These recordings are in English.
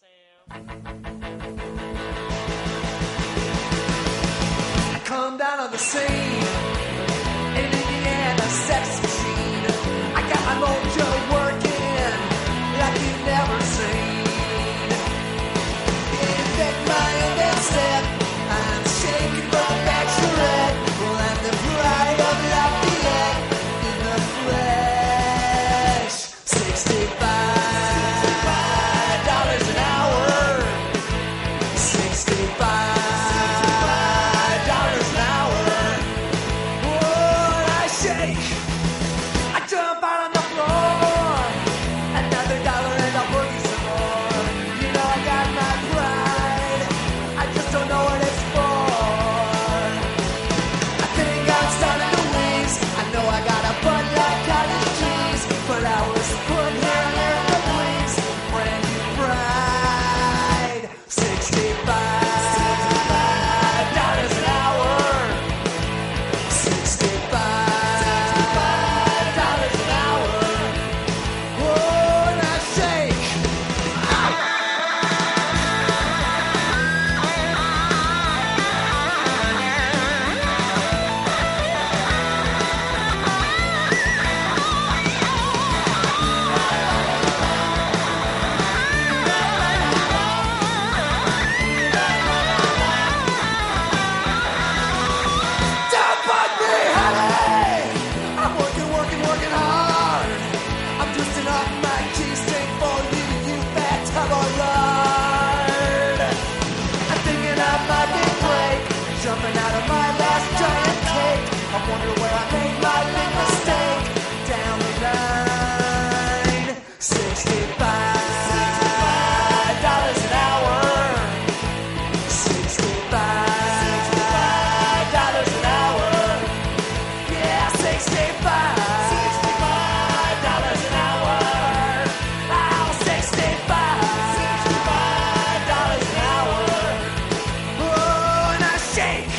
I come down on the scene in Indiana, sex machine. I got my mojo working like you've never seen. Infect my own step. I'm shaking my bachelorette. Well, I'm the pride of Lafayette in the flesh. $65 an hour. $65 an hour. Oh, I shake. I jump out on the floor. Another dollar and I'll boogie some more. You know I got my pride. I just don't know what it's for. I think I'm starting to wheeze. I know I got a butt like cottage cheese, but I was put here in the please. Brand new pride. $65 an hour. $65 an hour. Oh, and I shake. Don't bug me, honey. I'm working hard. I'm twisting off my cheesesteak for you, you fat tub of lard. I'm thinking of my big break, jumping out of my last giant cake. I wonder where I made my big mistake. Down the line, $65 an hour. $65 an hour. Yeah, $65 an hour. Oh, $65 an hour. Oh, and I shake.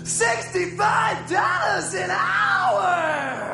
$65 an hour.